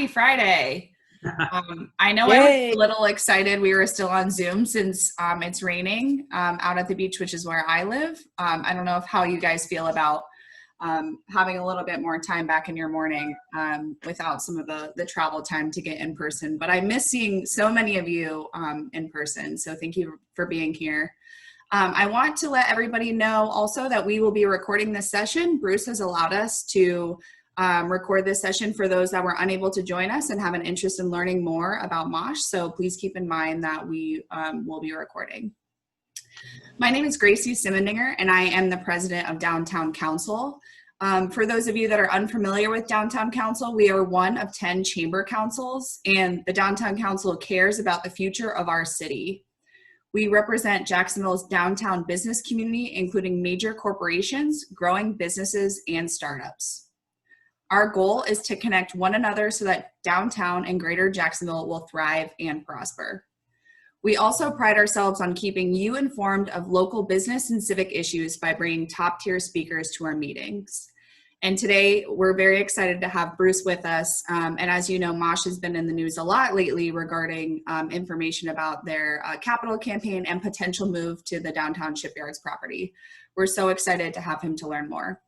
happy Friday. I know I was a little excited. We were still on Zoom since it's raining out at the beach, which is where I live. I don't know how you guys feel about having a little bit more time back in your morning without some of the travel time to get in person. But I miss seeing so many of you in person. So thank you for being here. I want to let everybody know also that we will be recording this session. Bruce has allowed us to record this session for those that were unable to join us and have an interest in learning more about MOSH. So please keep in mind that we will be recording. My name is Gracie Simendinger, and I am the president of Downtown Council. For those of you that are unfamiliar with Downtown Council, we are one of 10 chamber councils, and the Downtown Council cares about the future of our city. We represent Jacksonville's downtown business community, including major corporations, growing businesses, and startups. Our goal is to connect one another so that downtown and greater Jacksonville will thrive and prosper. We also pride ourselves on keeping you informed of local business and civic issues by bringing top-tier speakers to our meetings. And today, we're very excited to have Bruce with us. And as you know, MOSH has been in the news a lot lately regarding information about their capital campaign and potential move to the downtown shipyards property. We're so excited to have him to learn more.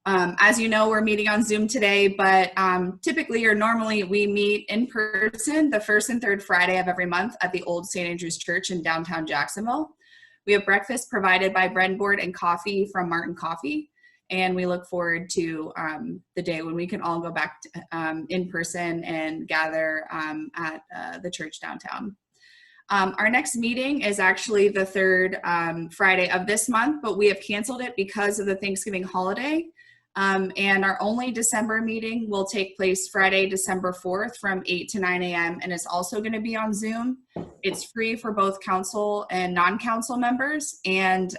As you know, we're meeting on Zoom today, but typically or normally we meet in person the first and third Friday of every month at the Old St. Andrew's Church in downtown Jacksonville. We have breakfast provided by Breadboard and coffee from Martin Coffee. And we look forward to the day when we can all go back to, in person and gather at the church downtown. Our next meeting is actually the third Friday of this month, but we have canceled it because of the Thanksgiving holiday. And our only December meeting will take place Friday, December 4th from 8 to 9 a.m. and it's also going to be on Zoom. It's free for both council and non-council members, and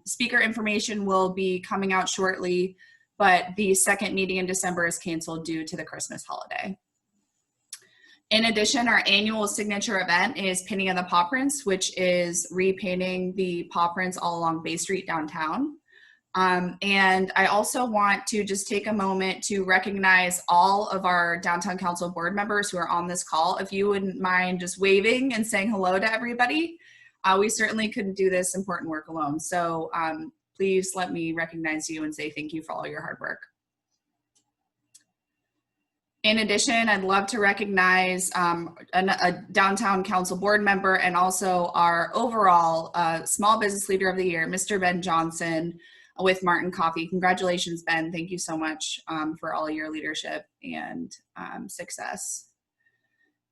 speaker information will be coming out shortly, but the second meeting in December is canceled due to the Christmas holiday. In addition, our annual signature event is Painting of the Paw Prints, which is repainting the paw prints all along Bay Street downtown. And I also want to just take a moment to recognize all of our Downtown Council board members who are on this call. If you wouldn't mind just waving and saying hello to everybody, we certainly couldn't do this important work alone. So please let me recognize you and say thank you for all your hard work. In addition, I'd love to recognize a Downtown Council board member and also our overall Small Business Leader of the Year, Mr. Ben Johnson, with Martin Coffee. Congratulations, Ben. Thank you so much for all your leadership and success.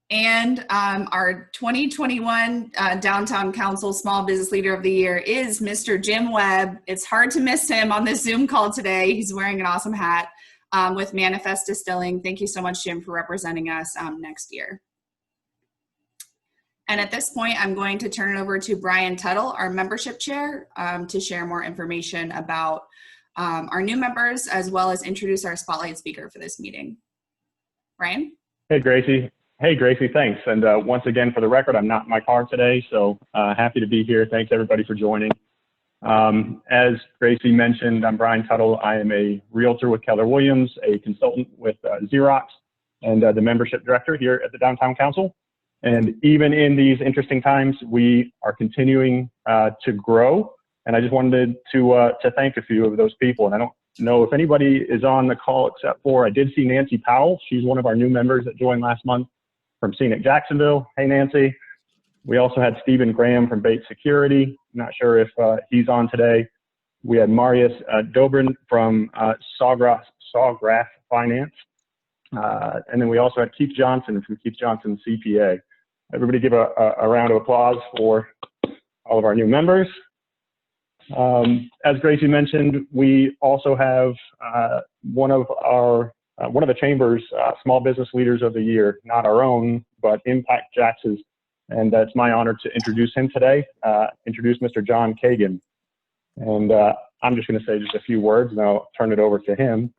And our 2021 Downtown Council Small Business Leader of the Year is Mr. Jim Webb. It's hard to miss him on this Zoom call today. He's wearing an awesome hat with Manifest Distilling. Thank you so much, Jim, for representing us next year. And at this point, I'm going to turn it over to Brian Tuttle, our membership chair, to share more information about our new members, as well as introduce our spotlight speaker for this meeting. Brian? Hey, Gracie. Hey, Gracie, thanks. And once again, for the record, I'm not in my car today, so happy to be here. Thanks, everybody, for joining. As Gracie mentioned, I'm Brian Tuttle. I am a realtor with Keller Williams, a consultant with Xerox, and the membership director here at the Downtown Council. And even in these interesting times, we are continuing to grow. And I just wanted to thank a few of those people. And I don't know if anybody is on the call except for, I did see Nancy Powell. She's one of our new members that joined last month from Scenic Jacksonville. Hey, Nancy. We also had Stephen Graham from Bates Security. Not sure if he's on today. We had Marius Dobrin from Sawgrass Finance. And then we also had Keith Johnson from Keith Johnson CPA. Everybody give a round of applause for all of our new members. As Gracie mentioned, we also have one of the Chamber's Small Business Leaders of the Year, not our own, but Impact JAX's. And it's my honor to introduce him today, introduce Mr. John Kagan. And I'm just going to say just a few words and I'll turn it over to him.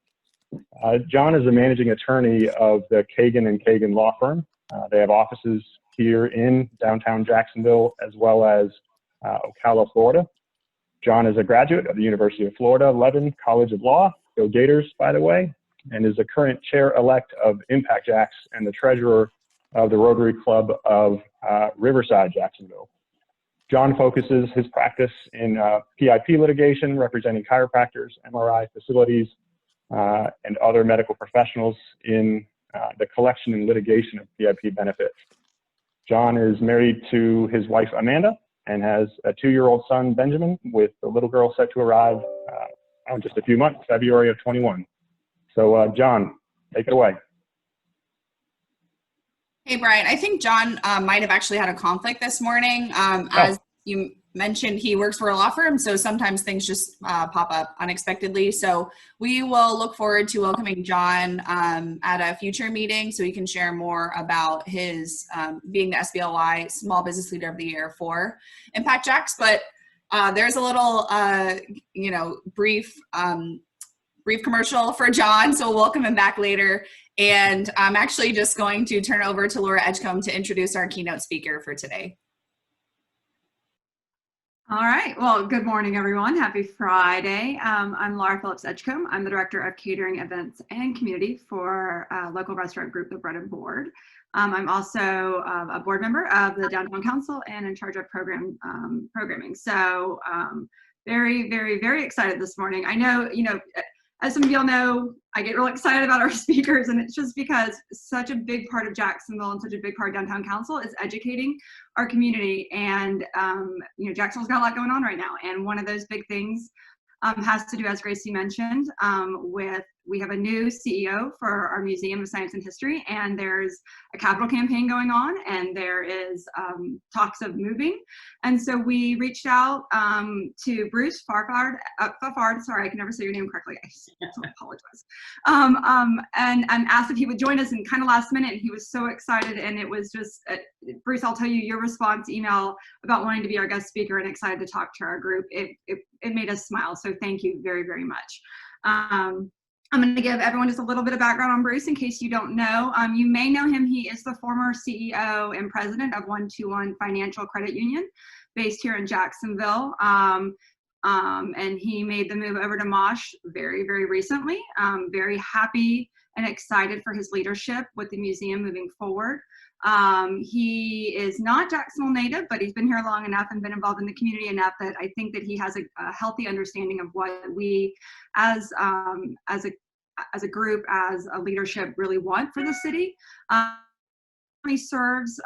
John is the managing attorney of the Kagan & Kagan law firm. They have offices here in downtown Jacksonville as well as Ocala, Florida. John is a graduate of the University of Florida, Levin College of Law. Go Gators, by the way. and is the current chair-elect of Impact JAX and the treasurer of the Rotary Club of Riverside, Jacksonville. John focuses his practice in PIP litigation, representing chiropractors, MRI facilities, and other medical professionals in the collection and litigation of PIP benefits. John is married to his wife, Amanda, and has a 2-year-old son, Benjamin, with the little girl set to arrive in just a few months, February of 21. So, John, take it away. Hey, Brian, I think John might have actually had a conflict this morning. As you mentioned, he works for a law firm, so sometimes things just pop up unexpectedly. So we will look forward to welcoming John at a future meeting so he can share more about his being the SBLY Small Business Leader of the Year for Impact JAX. But there's a little, brief commercial for John, so we'll welcome him back later. And I'm actually just going to turn over to Laura Edgecombe to introduce our keynote speaker for today. All right, well, good morning, everyone. Happy Friday. I'm Laura Phillips Edgecombe. I'm the Director of Catering, Events, and Community for local restaurant group, The Bread and Board. I'm also a board member of the Downtown Council and in charge of programming. So very, very, very excited this morning. I know, as some of y'all know, I get real excited about our speakers, and it's just because such a big part of Jacksonville and such a big part of Downtown Council is educating our community. And, Jacksonville's got a lot going on right now. And one of those big things has to do, as Gracie mentioned, we have a new CEO for our Museum of Science and History, and there's a capital campaign going on, and there is talks of moving. And so we reached out to Bruce Fafard, sorry, I can never say your name correctly, I so apologize, and asked if he would join us, and kind of last minute, and he was so excited. And it was just, Bruce, I'll tell you, your response email about wanting to be our guest speaker and excited to talk to our group, it made us smile. So thank you very, very much. I'm going to give everyone just a little bit of background on Bruce in case you don't know. You may know him. He is the former CEO and president of 121 Financial Credit Union based here in Jacksonville. And he made the move over to MOSH very, very recently. Very happy and excited for his leadership with the museum moving forward. He is not Jacksonville native, but he's been here long enough and been involved in the community enough that I think that he has a healthy understanding of what we as a group, as a leadership, really want for the city. He serves,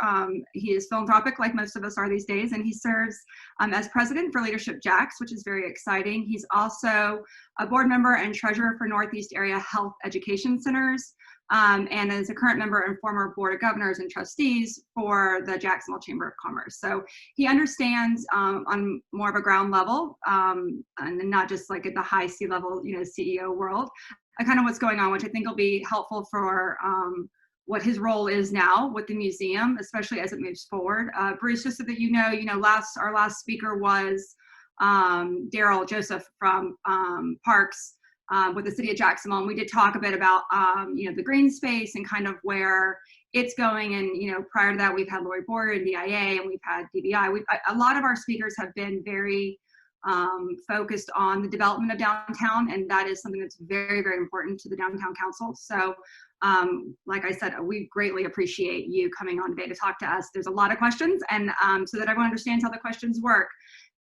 he is philanthropic like most of us are these days, and he serves as president for Leadership JAX, which is very exciting. He's also a board member and treasurer for Northeast Area Health Education Centers, and is a current member and former board of governors and trustees for the Jacksonville Chamber of Commerce. So he understands on more of a ground level, and not just like at the high C-level, CEO world, kind of what's going on, which I think will be helpful for what his role is now with the museum, especially as it moves forward. Bruce, just so that our last speaker was Daryl Joseph from Parks with the city of Jacksonville, and we did talk a bit about the green space and kind of where it's going. And prior to that, we've had Lori Boyer and DIA, and we've had DBI. A lot of our speakers have been very focused on the development of downtown, and that is something that's very, very important to the Downtown Council. So like I said, we greatly appreciate you coming on today to talk to us. There's a lot of questions, and so that everyone understands how the questions work,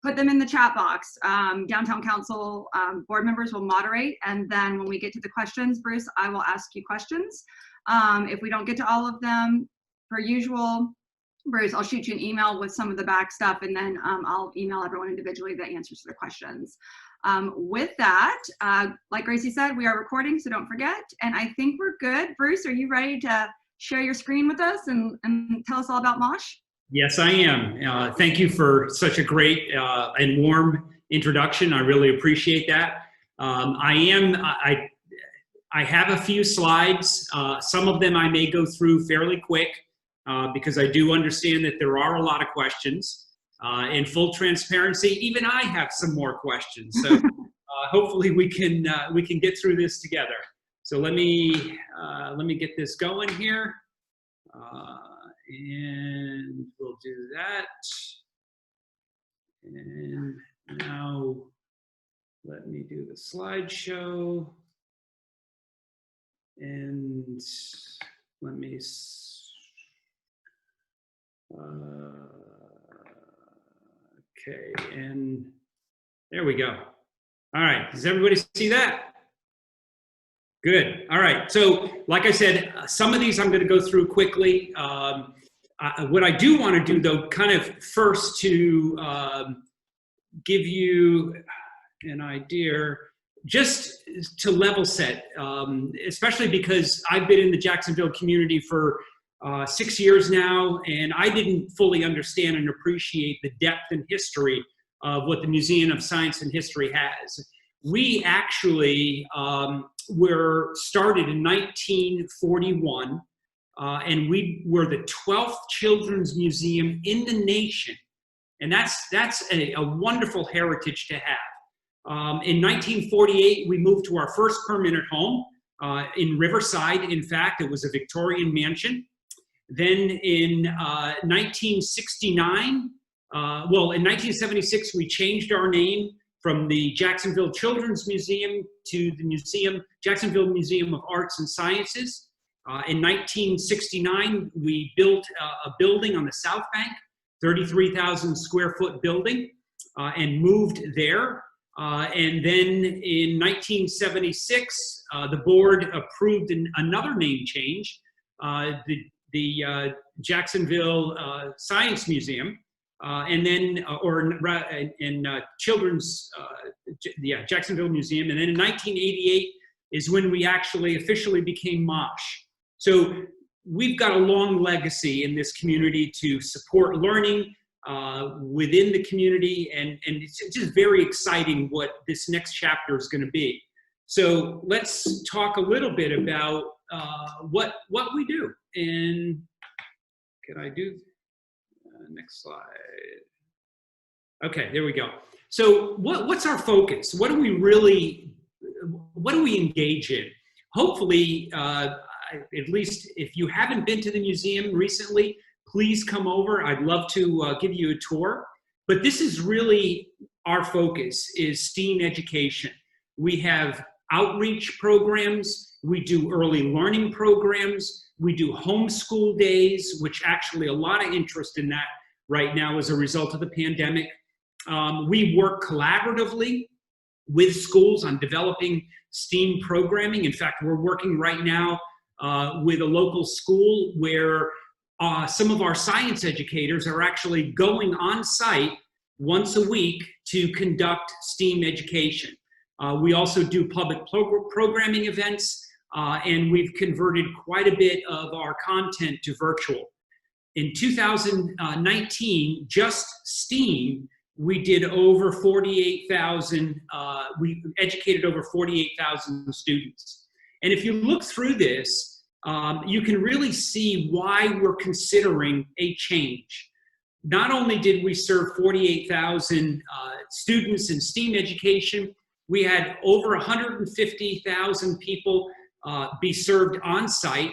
put them in the chat box. Downtown Council board members will moderate, and then when we get to the questions, Bruce, I will ask you questions. If we don't get to all of them, per usual, Bruce, I'll shoot you an email with some of the back stuff, and then I'll email everyone individually the answers to the questions. With that, like Gracie said, we are recording, so don't forget. And I think we're good. Bruce, are you ready to share your screen with us and tell us all about MOSH? Yes, I am. Thank you for such a great and warm introduction. I really appreciate that. I have a few slides. Some of them I may go through fairly quick because I do understand that there are a lot of questions. In full transparency, even I have some more questions. So hopefully we can get through this together. So let me get this going here. And we'll do that. And now let me do the slideshow. And let me, okay, and there we go. All right, does everybody see that? Good, all right, so like I said, some of these I'm gonna go through quickly. What I do wanna do though, kind of first to give you an idea, just to level set, especially because I've been in the Jacksonville community for 6 years now, and I didn't fully understand and appreciate the depth and history of what the Museum of Science and History has. We actually were started in 1941, and we were the 12th children's museum in the nation. And that's a wonderful heritage to have. In 1948, we moved to our first permanent home in Riverside. In fact, it was a Victorian mansion. Then in 1969, well, in 1976, we changed our name from the Jacksonville Children's Museum to the Jacksonville Museum of Arts and Sciences. In 1969, we built a building on the South Bank, 33,000 square foot building, and moved there. And then in 1976, the board approved another name change, the Jacksonville Science Museum, and then, Jacksonville Museum. And then in 1988 is when we actually officially became MOSH. So we've got a long legacy in this community to support learning within the community, and it's just very exciting what this next chapter is going to be. So let's talk a little bit about what we do. And can I do next slide? Okay, there we go. So what's our focus? What do we engage in? Hopefully, at least if you haven't been to the museum recently, please come over. I'd love to give you a tour. But this is really our focus, is STEAM education. We have outreach programs. We do early learning programs. We do homeschool days, which actually a lot of interest in that right now as a result of the pandemic. We work collaboratively with schools on developing STEAM programming. In fact, we're working right now with a local school where some of our science educators are actually going on site once a week to conduct STEAM education. We also do public programming events, and we've converted quite a bit of our content to virtual. In 2019, just STEAM, we did over 48,000, we educated over 48,000 students. And if you look through this, you can really see why we're considering a change. Not only did we serve 48,000 students in STEAM education, we had over 150,000 people be served on site,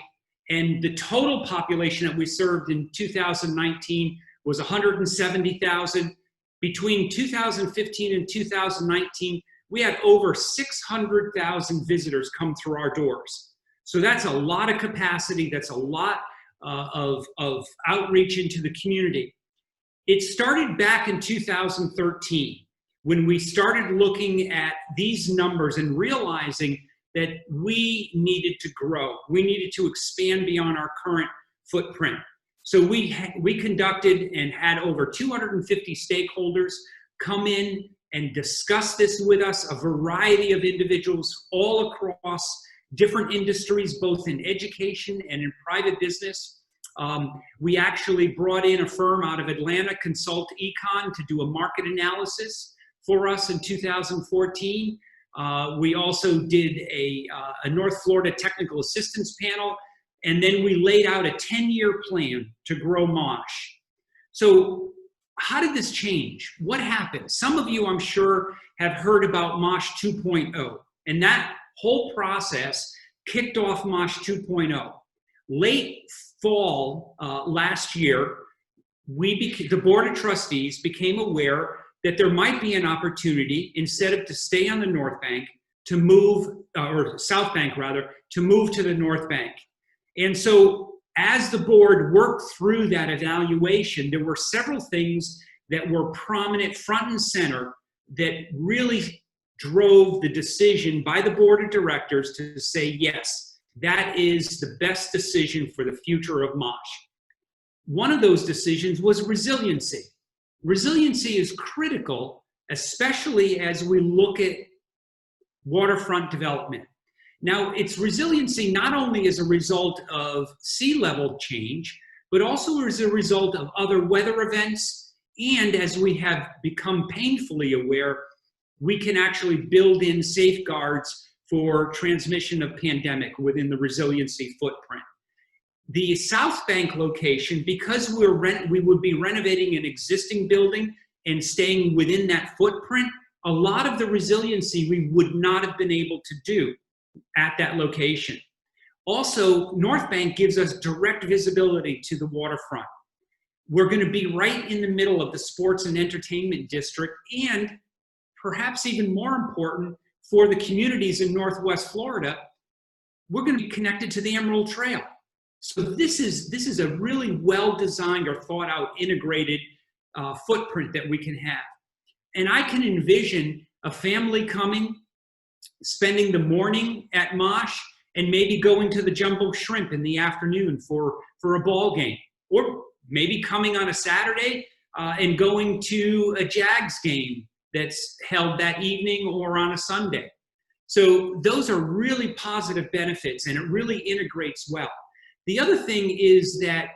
and the total population that we served in 2019 was 170,000. Between 2015 and 2019, we had over 600,000 visitors come through our doors. So that's a lot of capacity. That's a lot of outreach into the community. It started back in 2013 when we started looking at these numbers and realizing that we needed to grow. We needed to expand beyond our current footprint. So we conducted and had over 250 stakeholders come in and discuss this with us, a variety of individuals all across different industries, both in education and in private business. We actually brought in a firm out of Atlanta, Consult Econ, to do a market analysis for us in 2014. We also did a North Florida technical assistance panel, and then we laid out a 10-year plan to grow MOSH. So how did this change? What happened? Some of you, I'm sure, have heard about MOSH 2.0, and that whole process kicked off MOSH 2.0. Late fall last year, the Board of Trustees became aware that there might be an opportunity, instead of to stay on the North Bank, to move or South Bank rather, to move to the North Bank. And so as the board worked through that evaluation, there were several things that were prominent front and center that really drove the decision by the board of directors to say, yes, that is the best decision for the future of MOSH. One of those decisions was resiliency. Resiliency is critical, especially as we look at waterfront development. Now, it's resiliency not only as a result of sea level change, but also as a result of other weather events. And as we have become painfully aware, we can actually build in safeguards for transmission of pandemic within the resiliency footprint. The South Bank location, because we would be renovating an existing building and staying within that footprint, a lot of the resiliency we would not have been able to do at that location. Also, North Bank gives us direct visibility to the waterfront. We're going to be right in the middle of the sports and entertainment district, and perhaps even more important for the communities in Northwest Florida, we're going to be connected to the Emerald Trail. So this is a really well-designed or thought-out integrated footprint that we can have. And I can envision a family coming, spending the morning at MOSH, and maybe going to the Jumbo Shrimp in the afternoon for a ball game, or maybe coming on a Saturday and going to a JAX game that's held that evening or on a Sunday. So those are really positive benefits, and it really integrates well. The other thing is that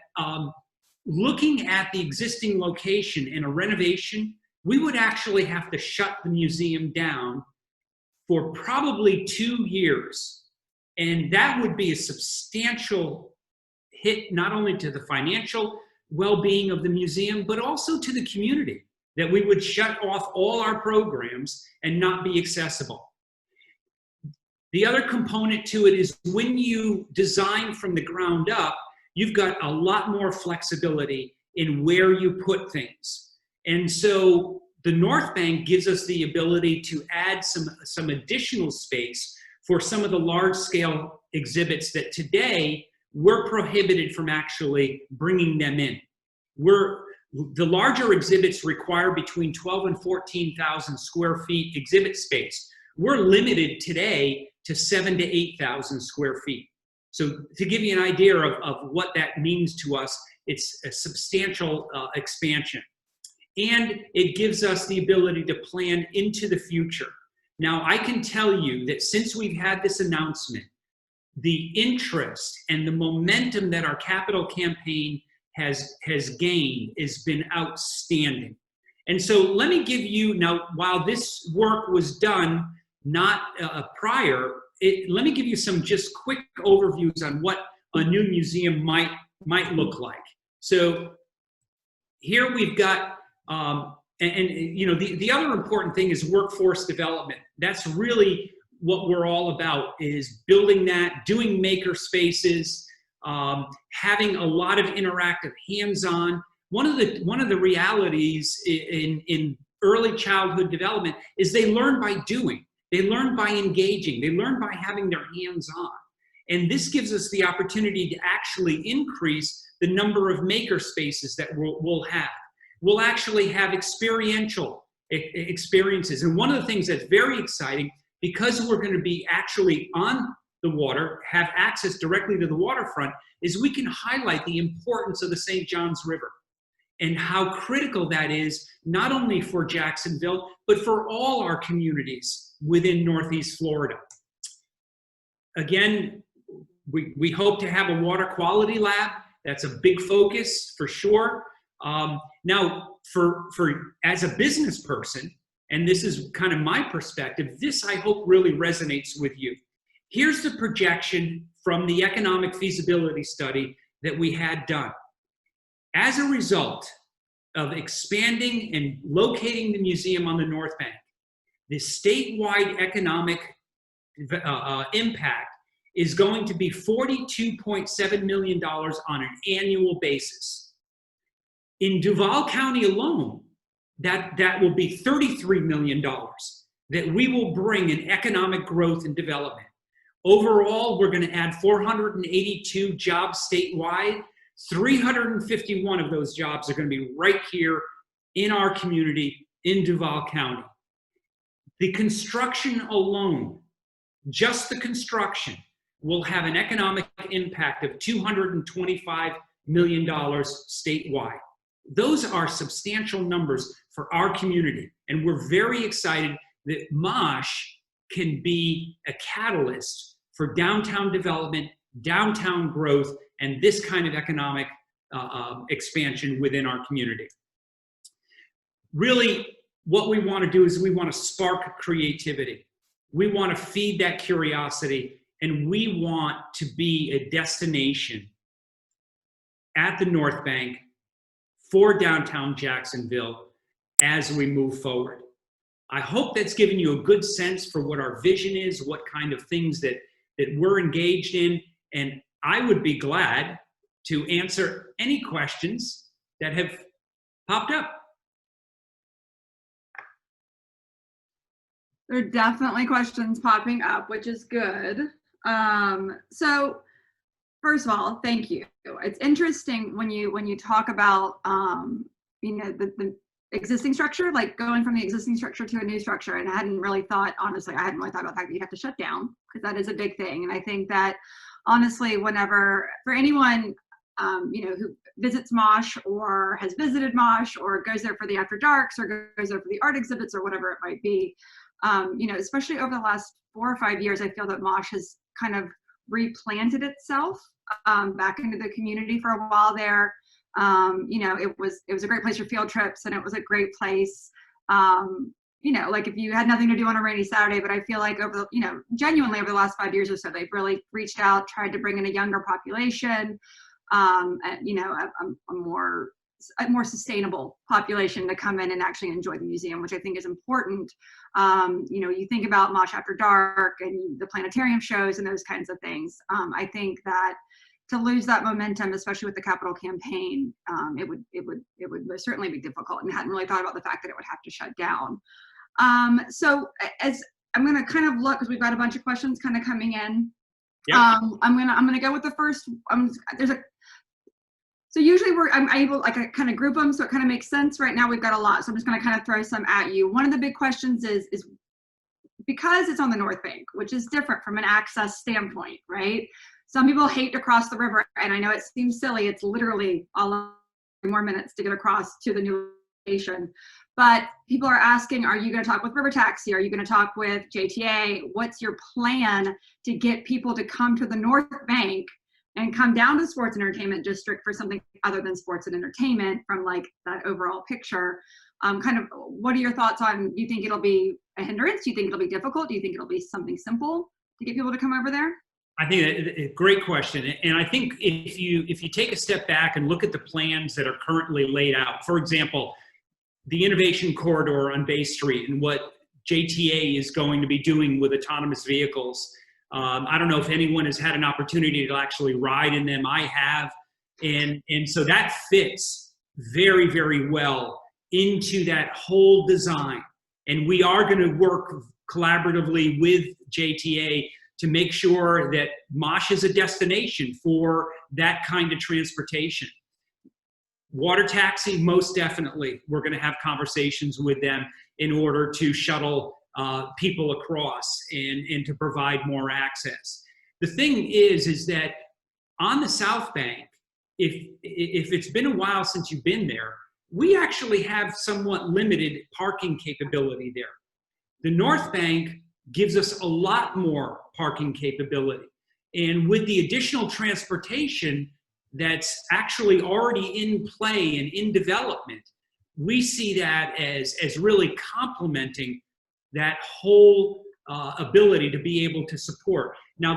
looking at the existing location in a renovation, we would actually have to shut the museum down for probably 2 years. And that would be a substantial hit, not only to the financial well-being of the museum, but also to the community, that we would shut off all our programs and not be accessible. The other component to it is when you design from the ground up, you've got a lot more flexibility in where you put things. And so the North Bank gives us the ability to add some additional space for some of the large scale exhibits that today we're prohibited from actually bringing them in. The larger exhibits require between 12 and 14,000 square feet exhibit space. We're limited today to 7,000 to 8,000 square feet. So to give you an idea of what that means to us, it's a substantial expansion. And it gives us the ability to plan into the future. Now, I can tell you that since we've had this announcement, the interest and the momentum that our capital campaign has gained has been outstanding. And so let me give you, now, while this work was done not prior, let me give you some just quick overviews on what a new museum might look like. So here we've got, you know, the other important thing is workforce development. That's really what we're all about, is building that, doing maker spaces, having a lot of interactive hands-on. One of the realities in early childhood development is they learn by doing. They learn by engaging. They learn by having their hands on. And this gives us the opportunity to actually increase the number of maker spaces that we'll have. We'll actually have experiential experiences. And one of the things that's very exciting, because we're going to be actually on the water, have access directly to the waterfront, is we can highlight the importance of the St. Johns River and how critical that is, not only for Jacksonville, but for all our communities within Northeast Florida. Again, we hope to have a water quality lab. That's a big focus for sure. Now, as a business person, and this is kind of my perspective, this I hope really resonates with you. Here's the projection from the economic feasibility study that we had done. As a result of expanding and locating the museum on the North Bank, the statewide economic impact is going to be $42.7 million on an annual basis. In Duval County alone, that will be $33 million that we will bring in economic growth and development. Overall, we're going to add 482 jobs statewide. 351 of those jobs are going to be right here in our community in Duval County. The construction alone, just the construction, will have an economic impact of $225 million statewide. Those are substantial numbers for our community, and we're very excited that MOSH can be a catalyst for downtown development, downtown growth, and this kind of economic expansion within our community. Really, what we want to do is we want to spark creativity. We want to feed that curiosity, and we want to be a destination at the North Bank for downtown Jacksonville as we move forward. I hope that's given you a good sense for what our vision is, what kind of things that we're engaged in, and I would be glad to answer any questions that have popped up. There are definitely questions popping up, which is good. So first of all, thank you. It's interesting when you talk about the existing structure, like going from the existing structure to a new structure. And I hadn't really thought, honestly, I hadn't really thought about the fact that you have to shut down, because that is a big thing. And I think that honestly, whenever, for anyone who visits MOSH or has visited MOSH or goes there for the after darks or goes there for the art exhibits or whatever it might be, especially over the last 4 or 5 years, I feel that MOSH has kind of replanted itself back into the community. For a while there. It was a great place for field trips, and it was a great place, like if you had nothing to do on a rainy Saturday. But I feel like genuinely over the last 5 years or so, they've really reached out, tried to bring in a younger population, a more sustainable population to come in and actually enjoy the museum, which I think is important. You think about MOSH After Dark and the Planetarium shows and those kinds of things. I think that to lose that momentum, especially with the capital campaign, it would most certainly be difficult, and hadn't really thought about the fact that it would have to shut down. So as I'm going to kind of look, because we've got a bunch of questions kind of coming in. Yeah. I'm gonna go with the first. So usually I'm able, like, I kind of group them, so it kind of makes sense. Right now we've got a lot, so I'm just going to kind of throw some at you. One of the big questions is because it's on the North Bank, which is different from an access standpoint, right? Some people hate to cross the river, and I know it seems silly. It's literally all more minutes to get across to the new location. But people are asking, are you going to talk with River Taxi? Are you going to talk with JTA? What's your plan to get people to come to the North Bank and come down to the Sports and Entertainment District for something other than sports and entertainment, from like that overall picture? Kind of, what are your thoughts on, do you think it'll be a hindrance? Do you think it'll be difficult? Do you think it'll be something simple to get people to come over there? I think a great question. And I think if you take a step back and look at the plans that are currently laid out, for example, the innovation corridor on Bay Street and what JTA is going to be doing with autonomous vehicles. I don't know if anyone has had an opportunity to actually ride in them. I have. And so that fits very, very well into that whole design. And we are going to work collaboratively with JTA to make sure that MOSH is a destination for that kind of transportation. Water taxi, most definitely. We're going to have conversations with them in order to shuttle people across and to provide more access. The thing is that on the South Bank, if it's been a while since you've been there, we actually have somewhat limited parking capability there. The North Bank gives us a lot more parking capability. And with the additional transportation that's actually already in play and in development, we see that as really complementing that whole ability to be able to support. Now,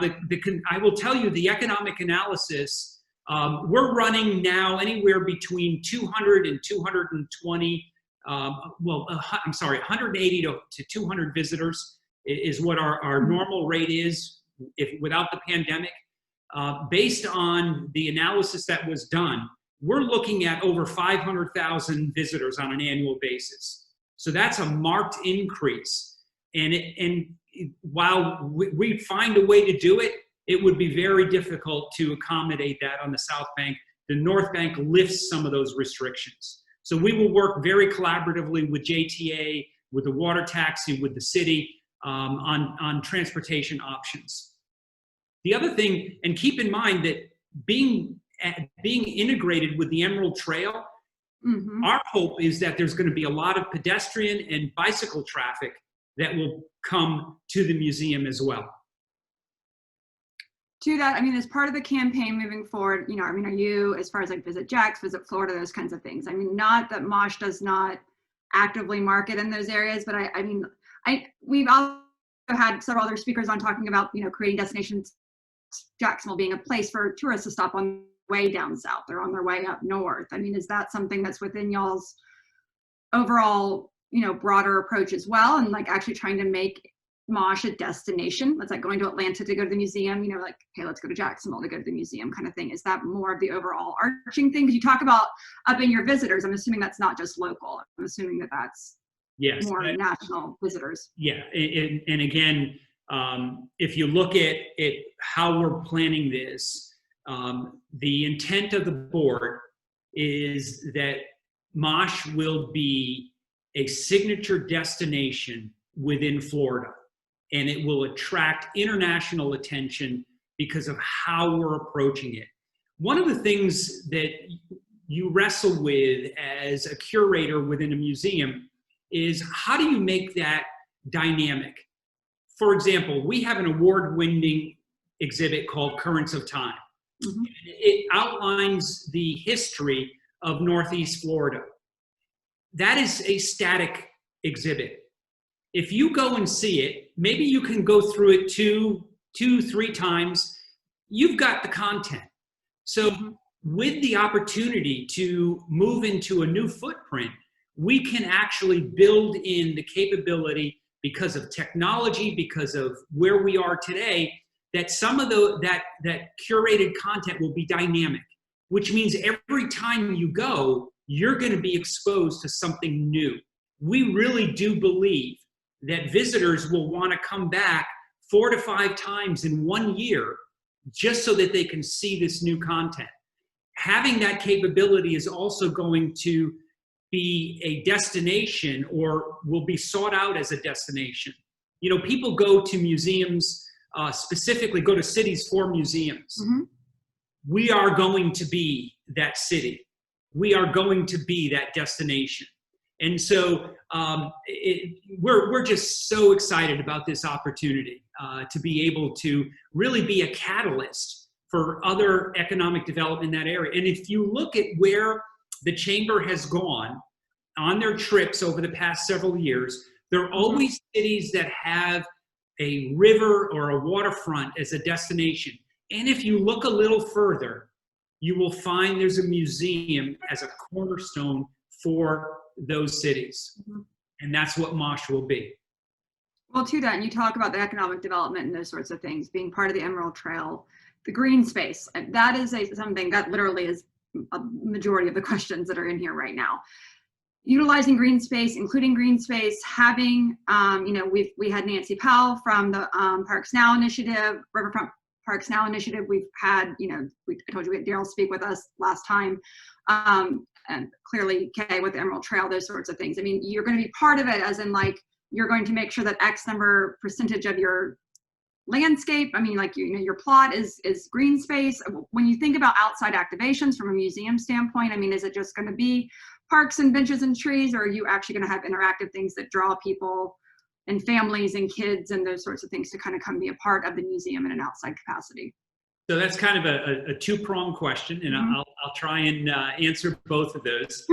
I will tell you the economic analysis, we're running now anywhere between 200 and 220, 180 to 200 visitors is what our normal rate is without the pandemic. Based on the analysis that was done, we're looking at over 500,000 visitors on an annual basis. So that's a marked increase. And while we find a way to do it, it would be very difficult to accommodate that on the South Bank. The North Bank lifts some of those restrictions. So we will work very collaboratively with JTA, with the water taxi, with the city on transportation options. The other thing, and keep in mind that being integrated with the Emerald Trail, our hope is that there's going to be a lot of pedestrian and bicycle traffic that will come to the museum as well. To that, I mean, as part of the campaign moving forward, you know, I mean, are you, as far as like Visit JAX, Visit Florida, those kinds of things? I mean, not that MOSH does not actively market in those areas, but I mean, we've also had several other speakers on talking about, you know, creating destinations, Jacksonville being a place for tourists to stop on the way down south or on their way up north. I mean, is that something that's within y'all's overall, you know, broader approach as well? And like actually trying to make MOSH a destination? It's like going to Atlanta to go to the museum, you know, like, hey, let's go to Jacksonville to go to the museum kind of thing. Is that more of the overall arching thing? Because you talk about upping your visitors. I'm assuming that's not just local. I'm assuming that that's more national visitors. Yeah, and again, if you look at how we're planning this, the intent of the board is that MOSH will be a signature destination within Florida, and it will attract international attention because of how we're approaching it. One of the things that you wrestle with as a curator within a museum is how do you make that dynamic? For example, we have an award-winning exhibit called Currents of Time. It outlines the history of Northeast Florida. That is a static exhibit. If you go and see it, maybe you can go through it two, 3 times. You've got the content. So with the opportunity to move into a new footprint, we can actually build in the capability because of technology, because of where we are today, that some of that curated content will be dynamic, which means every time you go, you're going to be exposed to something new. We really do believe that visitors will want to come back 4 to 5 times in 1 year just so that they can see this new content. Having that capability is also going to be a destination, or will be sought out as a destination. You know, people go to museums, specifically go to cities for museums. We are going to be that city. We are going to be that destination. And so we're just so excited about this opportunity to be able to really be a catalyst for other economic development in that area. And if you look at where the Chamber has gone on their trips over the past several years, there are always cities that have a river or a waterfront as a destination. And if you look a little further, you will find there's a museum as a cornerstone for those cities. And that's what MOSH will be. Well, to that, and you talk about the economic development and those sorts of things, being part of the Emerald Trail, the green space, that is something that literally is a majority of the questions that are in here right now. Utilizing green space, including green space, having, you know, we had Nancy Powell from the Parks Now Initiative, Riverfront Parks Now Initiative. We've had, you know, I told you we had Daryl speak with us last time. And clearly Kay with the Emerald Trail, those sorts of things. I mean, you're going to be part of it as in like, you're going to make sure that X number percentage of your landscape, I mean, like, you know, your plot is green space. When you think about outside activations from a museum standpoint, I mean, is it just going to be parks and benches and trees, or are you actually going to have interactive things that draw people and families and kids and those sorts of things to kind of come be a part of the museum in an outside capacity? So that's kind of a two-pronged question, and I'll try and answer both of those.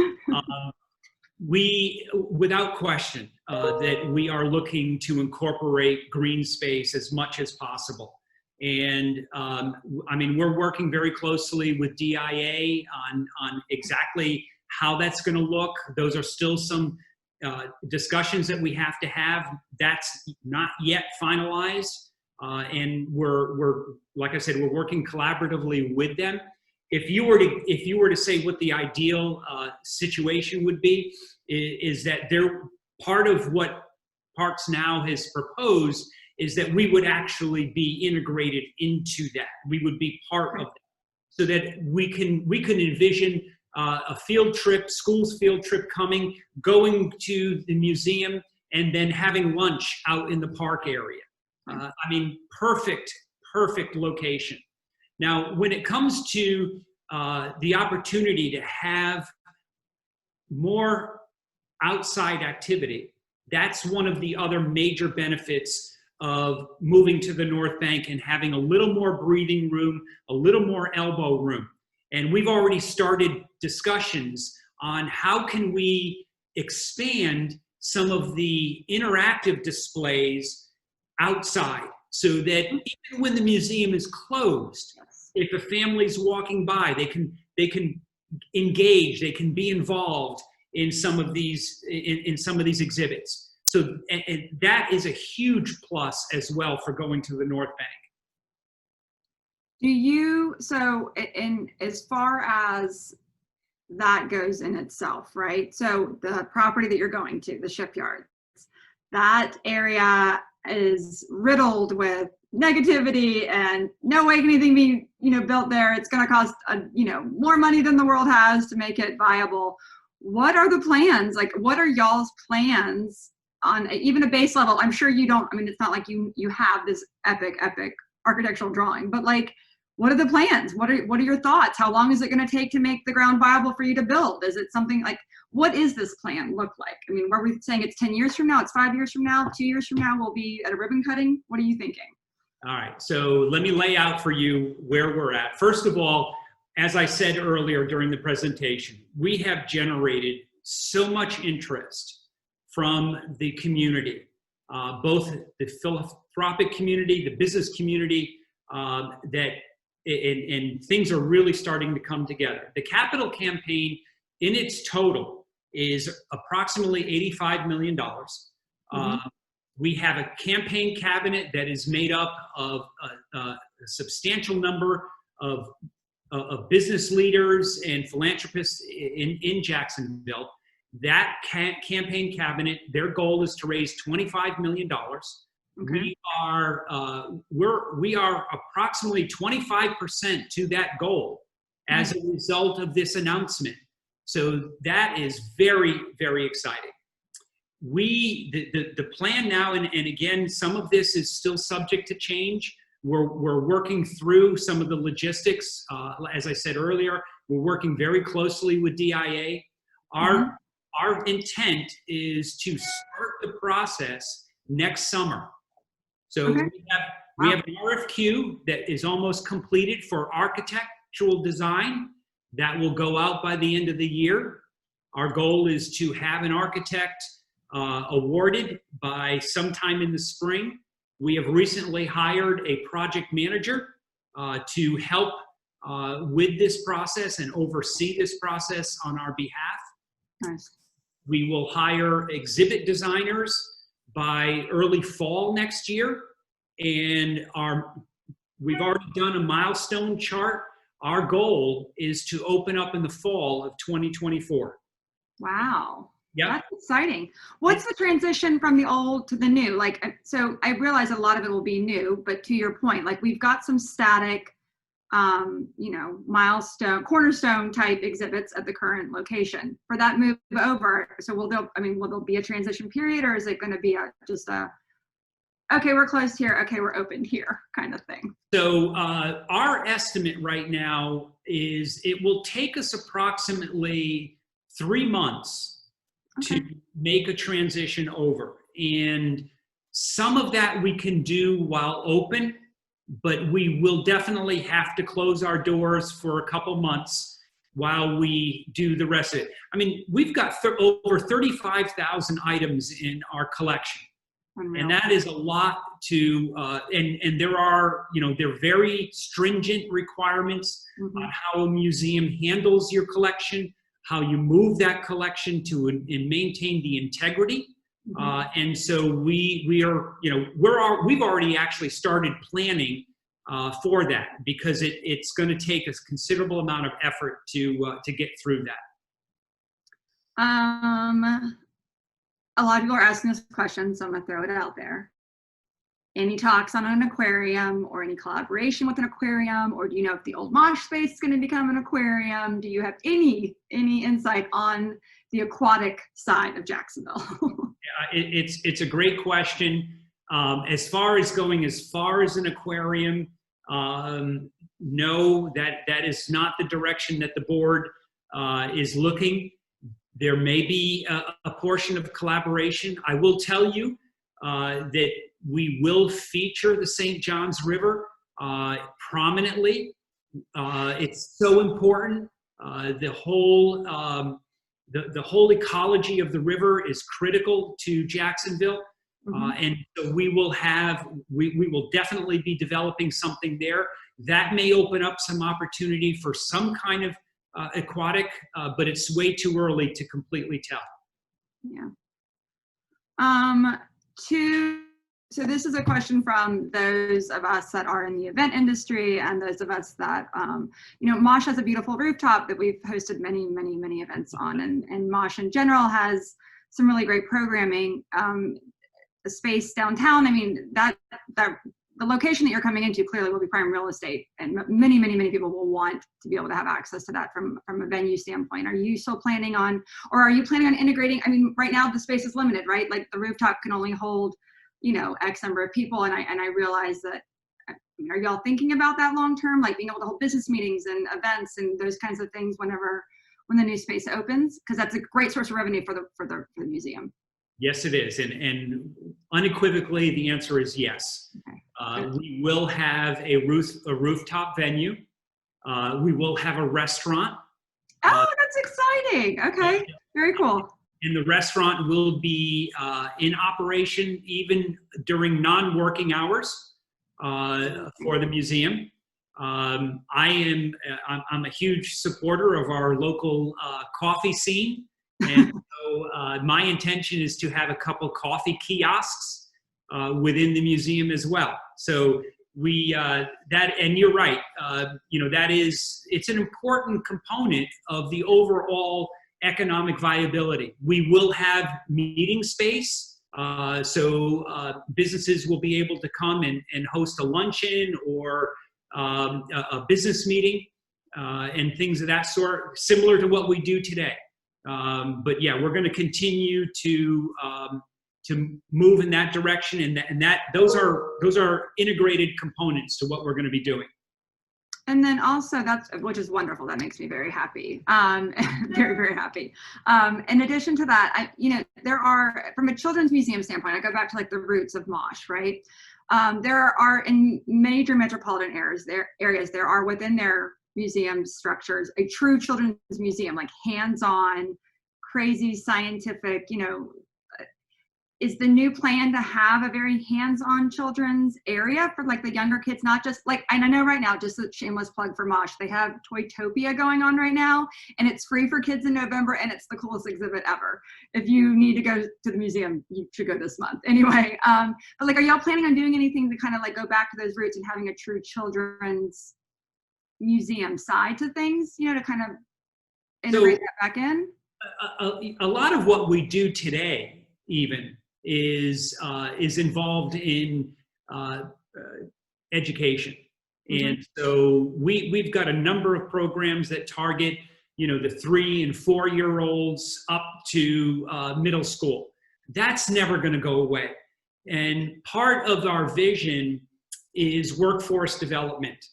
We, without question, that we are looking to incorporate green space as much as possible. And I mean, we're working very closely with DIA on exactly how that's going to look. Those are still some discussions that we have to have. That's not yet finalized. And we're, like I said, we're working collaboratively with them. If you were to say what the ideal situation would be, is that they're part of what Parks Now has proposed is that we would actually be integrated into that. We would be part of that, so that we can envision a field trip, school's field trip coming, going to the museum, and then having lunch out in the park area. I mean, perfect location. Now, when it comes to the opportunity to have more outside activity, that's one of the other major benefits of moving to the North Bank and having a little more breathing room, a little more elbow room. And we've already started discussions on how can we expand some of the interactive displays outside, so that even when the museum is closed, if a family's walking by, they can engage, they can be involved in some of these exhibits. So and that is a huge plus as well for going to the North Bank. Do you, so in as far as that goes in itself, right? So the property that you're going to, the shipyards, that area is riddled with negativity, and no way can anything be, built there. It's going to cost, more money than the world has to make it viable. What are the plans? Like, what are y'all's plans on even a base level? I'm sure you don't, I mean, it's not like you have this epic architectural drawing, but like, what are the plans? What are your thoughts? How long is it going to take to make the ground viable for you to build? Is it something like, what is this plan look like? I mean, are we saying it's 10 years from now, it's 5 years from now, 2 years from now, we'll be at a ribbon cutting? What are you thinking? All right, so let me lay out for you where we're at. First of all, as I said earlier during the presentation, we have generated so much interest from the community, both the philanthropic community, the business community, that and things are really starting to come together. The capital campaign in its total is approximately $85 million. We have a campaign cabinet that is made up of a substantial number of business leaders and philanthropists in Jacksonville. That campaign cabinet, their goal is to raise $25 million. Okay. We are approximately 25% to that goal as a result of this announcement. So that is very, very exciting. The plan now, and again, some of this is still subject to change. We're working through some of the logistics. As I said earlier, we're working very closely with DIA. Our intent is to start the process next summer. So we have an RFQ that is almost completed for architectural design that will go out by the end of the year. Our goal is to have an architect awarded by sometime in the spring. We have recently hired a project manager to help with this process and oversee this process on our behalf. Nice. We will hire exhibit designers by early fall next year, and we've already done a milestone chart. Our goal is to open up in the fall of 2024. Wow. Yeah, that's exciting. What's the transition from the old to the new? Like, so I realize a lot of it will be new, but to your point, like we've got some static, milestone, cornerstone type exhibits at the current location. For that move over, so will there be a transition period, or is it going to be just a, okay, we're closed here, okay, we're opened here kind of thing? So our estimate right now is it will take us approximately 3 months to make a transition over. And some of that we can do while open, but we will definitely have to close our doors for a couple months while we do the rest of it. I mean, we've got over 35,000 items in our collection. Unreal. And that is a lot to, and there are, there are very stringent requirements on how a museum handles your collection, how you move that collection to and maintain the integrity. And so we are, we've already actually started planning for that, because it's going to take a considerable amount of effort to get through that. A lot of people are asking this question, so I'm going to throw it out there. any talks on an aquarium or any collaboration with an aquarium, or do you know if the old MOSH space is going to become an aquarium? Do you have any insight on the aquatic side of Jacksonville? It's a great question. As far as going as far as an aquarium, no, that is not the direction that the board is looking. There may be a portion of collaboration. I will tell you that we will feature the St. Johns River prominently. It's so important. The whole ecology of the river is critical to Jacksonville. And so we will definitely be developing something there. That may open up some opportunity for some kind of aquatic, but it's way too early to completely tell. Yeah. So this is a question from those of us that are in the event industry and those of us that, MOSH has a beautiful rooftop that we've hosted many events on, and MOSH in general has some really great programming. The space downtown, I mean, that the location that you're coming into clearly will be prime real estate, and many people will want to be able to have access to that from a venue standpoint. Are you still planning on, or are you planning on integrating? I mean, right now the space is limited, right? Like the rooftop can only hold, X number of people, and I realize that. Are y'all thinking about that long term, like being able to hold business meetings and events and those kinds of things when the new space opens? Because that's a great source of revenue for the museum. Yes, it is, and unequivocally, the answer is yes. Okay. We will have a rooftop venue. We will have a restaurant. Oh, that's exciting! Okay, very cool. And the restaurant will be in operation even during non-working hours for the museum. I'm a huge supporter of our local coffee scene. And so my intention is to have a couple coffee kiosks within the museum as well. So and you're right, it's an important component of the overall economic viability. We will have meeting space, so businesses will be able to come and host a luncheon or a business meeting and things of that sort, similar to what we do today. But yeah, we're going to continue to move in that direction, and those are integrated components to what we're going to be doing. And then also which is wonderful. That makes me very happy. Very happy. In addition to that, there are, from a children's museum standpoint, I go back to like the roots of MOSH, right? There are in major metropolitan areas, there are within their museum structures a true children's museum, like hands-on, crazy scientific, is the new plan to have a very hands-on children's area for like the younger kids, not just like, and I know right now, just a shameless plug for MOSH, they have Toytopia going on right now, and it's free for kids in November, and it's the coolest exhibit ever. If you need to go to the museum, you should go this month. Anyway, but like, are y'all planning on doing anything to kind of like go back to those roots and having a true children's museum side to things, to kind of integrate that back in? A lot of what we do today even is involved in education. And so we've got a number of programs that target, the 3 and 4 year olds up to middle school. That's never going to go away. And part of our vision is workforce development.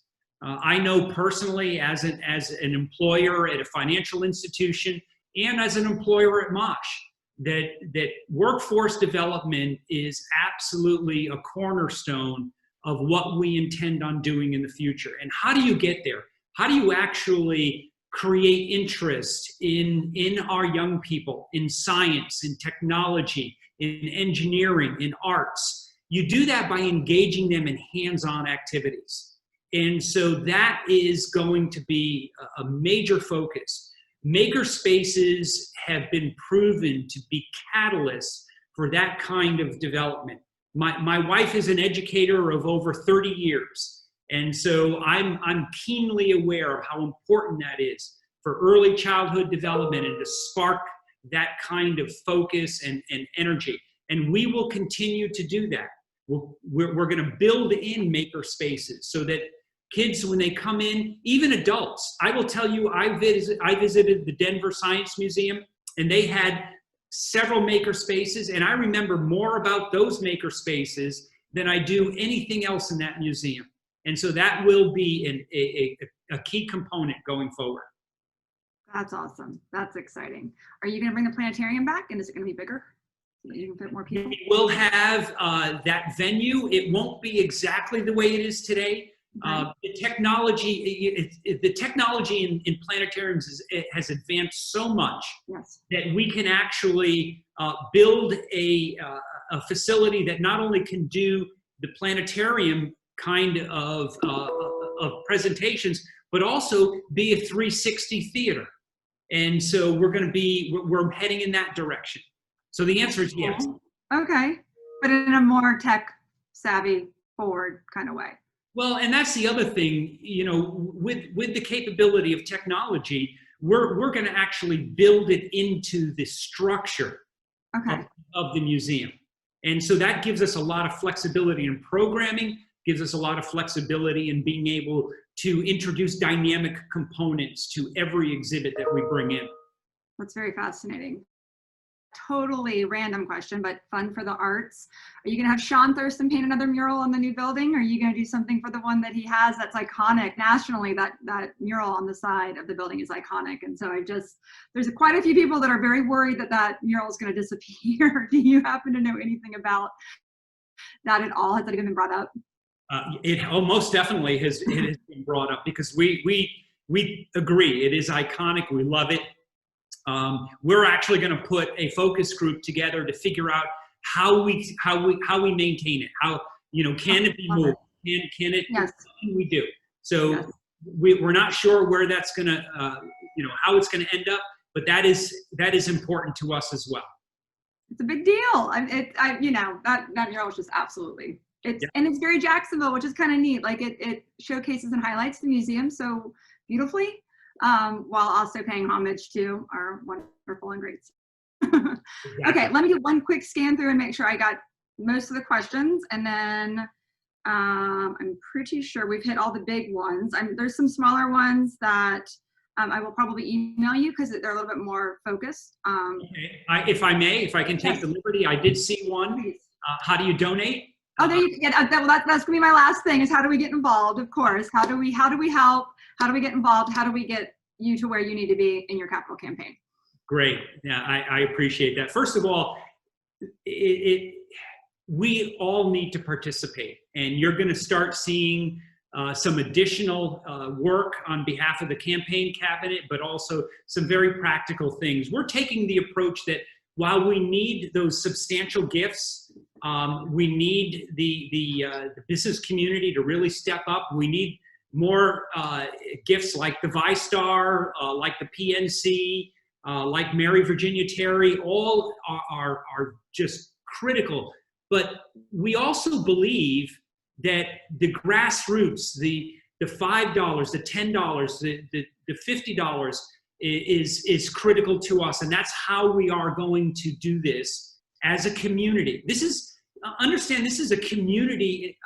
I know personally as an employer at a financial institution and as an employer at MOSH, that workforce development is absolutely a cornerstone of what we intend on doing in the future. And how do you get there? How do you actually create interest in our young people, in science, in technology, in engineering, in arts? You do that by engaging them in hands-on activities. And so that is going to be a major focus. Maker spaces have been proven to be catalysts for that kind of development. My wife is an educator of over 30 years, and so I'm keenly aware of how important that is for early childhood development and to spark that kind of focus and energy. And we will continue to do that. we're going to build in maker spaces so that kids, when they come in, even adults, I will tell you, I visited the Denver Science Museum, and they had several maker spaces, and I remember more about those maker spaces than I do anything else in that museum. And so that will be a key component going forward. That's awesome. That's exciting. Are you going to bring the planetarium back, and is it going to be bigger so that you can fit more people? We will have that venue. It won't be exactly the way it is today. The technology in planetariums has advanced so much that we can actually build a facility that not only can do the planetarium kind of presentations, but also be a 360 theater. And so we're heading in that direction. So the answer is yes. Okay, but in a more tech savvy forward kind of way. Well, and that's the other thing, you know, with the capability of technology, we're going to actually build it into the structure of the museum. And so that gives us a lot of flexibility in programming, gives us a lot of flexibility in being able to introduce dynamic components to every exhibit that we bring in. That's very fascinating. Totally random question, but fun for the arts. Are you going to have Sean Thurston paint another mural on the new building? Or are you going to do something for the one that he has that's iconic nationally? That mural on the side of the building is iconic. And so there's quite a few people that are very worried that mural is going to disappear. Do you happen to know anything about that at all? Has that even been brought up? It most definitely has been brought up, because we agree. It is iconic. We love it. We're actually going to put a focus group together to figure out how we maintain it. How, you know, can it be moved? Can it? Yes. What can we do? So we're not sure where that's going to, how it's going to end up, but that is important to us as well. It's a big deal. That mural is just absolutely. And it's very Jacksonville, which is kind of neat. Like it showcases and highlights the museum so beautifully. While also paying homage to our wonderful and great. Okay, let me do one quick scan through and make sure I got most of the questions, and then I'm pretty sure we've hit all the big ones. There's some smaller ones that I will probably email you because they're a little bit more focused. Okay. If I can take the liberty, I did see one. How do you donate? Oh, there you get. That's gonna be my last thing. Is how do we get involved? Of course. How do we help? How do we get involved? How do we get you to where you need to be in your capital campaign? Great. Yeah, I appreciate that. First of all, we all need to participate, and you're going to start seeing some additional work on behalf of the campaign cabinet, but also some very practical things. We're taking the approach that while we need those substantial gifts, we need the business community to really step up. We need more gifts like the ViStar, like the PNC, like Mary Virginia Terry. All are just critical. But we also believe that the grassroots, the $5, the $10, the $50 is critical to us, and that's how we are going to do this as a community. Understand, this is a community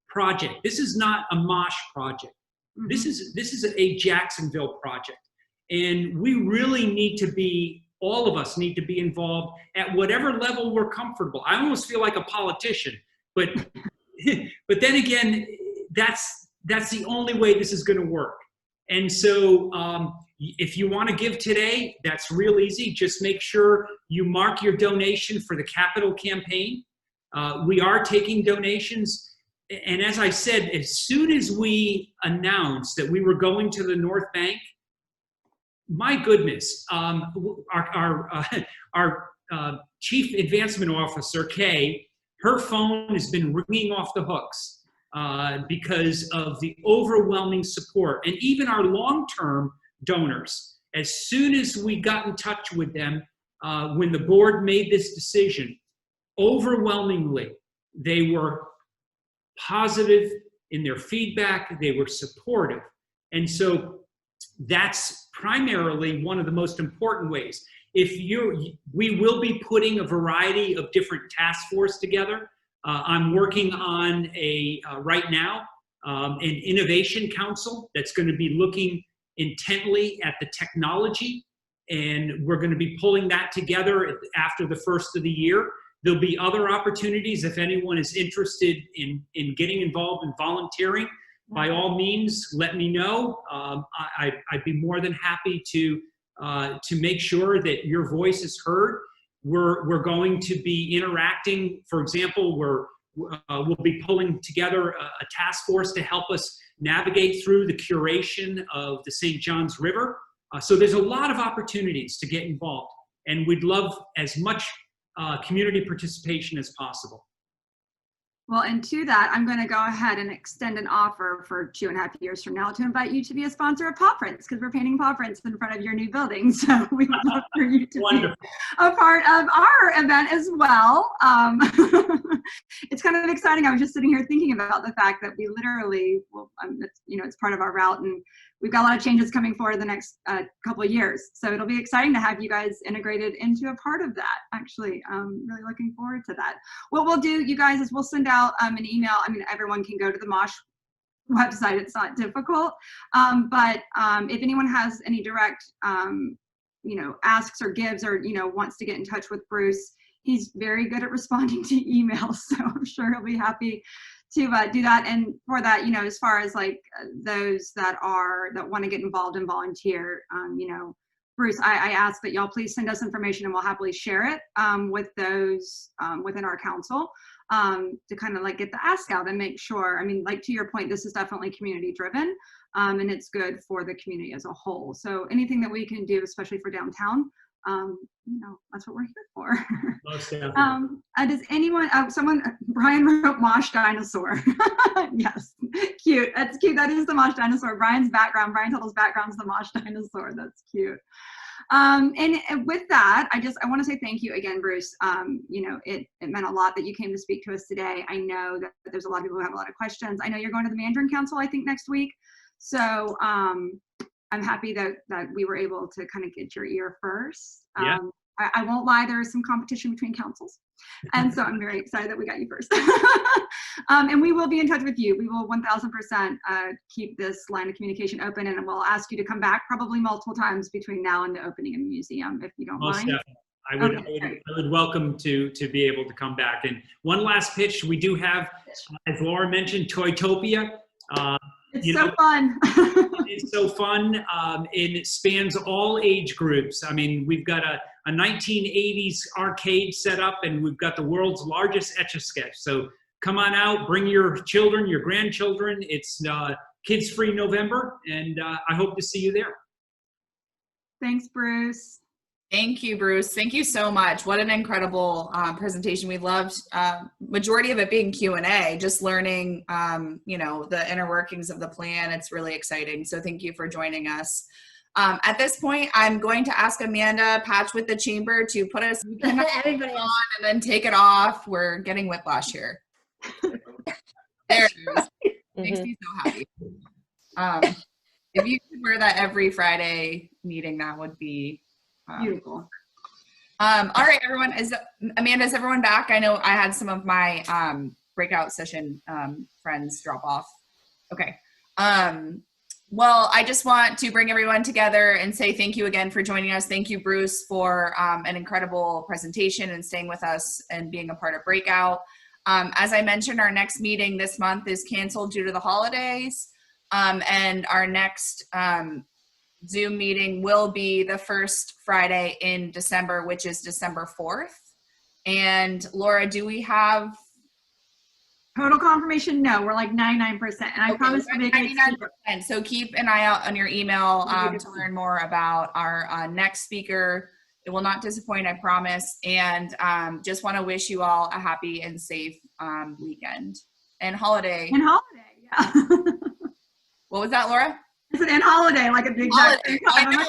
project. This is not a MOSH project. Mm-hmm. This is a Jacksonville project, and we really need to be. All of us need to be involved at whatever level we're comfortable. I almost feel like a politician, but then again, that's the only way this is going to work. And so, if you want to give today, that's real easy. Just make sure you mark your donation for the capital campaign. We are taking donations. And as I said, as soon as we announced that we were going to the North Bank, my goodness, our Chief Advancement Officer, Kay, her phone has been ringing off the hooks because of the overwhelming support. And even our long-term donors, as soon as we got in touch with them, when the board made this decision, overwhelmingly, they were positive in their feedback, they were supportive. And so that's primarily one of the most important ways. We will be putting a variety of different task force together. I'm working on right now an innovation council that's going to be looking intently at the technology, and we're going to be pulling that together after the first of the year. There'll be other opportunities if anyone is interested in getting involved in volunteering. By all means, let me know. I'd be more than happy to make sure that your voice is heard. We're going to be interacting. For example, we'll be pulling together a task force to help us navigate through the curation of the St. Johns River. So there's a lot of opportunities to get involved, and we'd love as much community participation as possible. Well, and to that, I'm going to go ahead and extend an offer for 2.5 years from now to invite you to be a sponsor of paw prints, because we're painting paw prints in front of your new building. So we would love for you to be a part of our event as well. It's kind of exciting. I was just sitting here thinking about the fact that we literally, well, it's part of our route, and we've got a lot of changes coming forward the next couple of years. So it'll be exciting to have you guys integrated into a part of that. Actually, really looking forward to that. What we'll do, you guys, is we'll send out an email. I mean, everyone can go to the MOSH website. It's not difficult. But if anyone has any direct, asks or gives or, wants to get in touch with Bruce, he's very good at responding to emails. So I'm sure he'll be happy to do that. And for that, as far as like those that want to get involved and volunteer, Bruce, I ask that y'all please send us information, and we'll happily share it with those within our council to kind of like get the ask out and make sure. I mean, like to your point, this is definitely community driven, and it's good for the community as a whole. So anything that we can do, especially for downtown, that's what we're here for. Most definitely. Does anyone, Brian wrote MOSH dinosaur. Yes, cute. That's cute. That is the MOSH dinosaur. Brian Tuttle's background is the MOSH dinosaur. That's cute. And with that, I want to say thank you again, Bruce. It meant a lot that you came to speak to us today. I know that there's a lot of people who have a lot of questions. I know you're going to the Mandarin Council, I think, next week. So I'm happy that we were able to kind of get your ear first. Yeah. I won't lie, there is some competition between councils. And so I'm very excited that we got you first. And we will be in touch with you. We will 1000% keep this line of communication open, and we'll ask you to come back probably multiple times between now and the opening of the museum, if you don't Most mind. Definitely. I would welcome to be able to come back. And one last pitch, we do have, as Laura mentioned, Toytopia. It's so fun. It's so fun, and it spans all age groups. I mean, we've got a 1980s arcade set up, and we've got the world's largest Etch-a-Sketch. So come on out, bring your children, your grandchildren. It's kids-free November, and I hope to see you there. Thanks, Bruce. Thank you, Bruce. Thank you so much. What an incredible presentation. We loved majority of it being Q&A, just learning, the inner workings of the plan. It's really exciting. So thank you for joining us. At this point, I'm going to ask Amanda Patch with the chamber to put us everybody on and then take it off. We're getting whiplash here. There it is. Makes me so happy. If you could wear that every Friday meeting, that would be beautiful. All right, everyone. Amanda, is everyone back? I know I had some of my breakout session friends drop off. Okay. Well, I just want to bring everyone together and say thank you again for joining us. Thank you, Bruce, for an incredible presentation and staying with us and being a part of Breakout. As I mentioned, our next meeting this month is canceled due to the holidays. And our next Zoom meeting will be the first Friday in December, which is December 4th. And Laura, do we have total confirmation? No, we're like 99%. And I promise to make it 99%. So keep an eye out on your email to learn more about our next speaker. It will not disappoint, I promise. And just want to wish you all a happy and safe weekend and holiday. And holiday, yeah. What was that, Laura? I said, and holiday, like a big holiday. I know.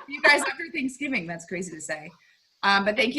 You guys after Thanksgiving, that's crazy to say. But thank you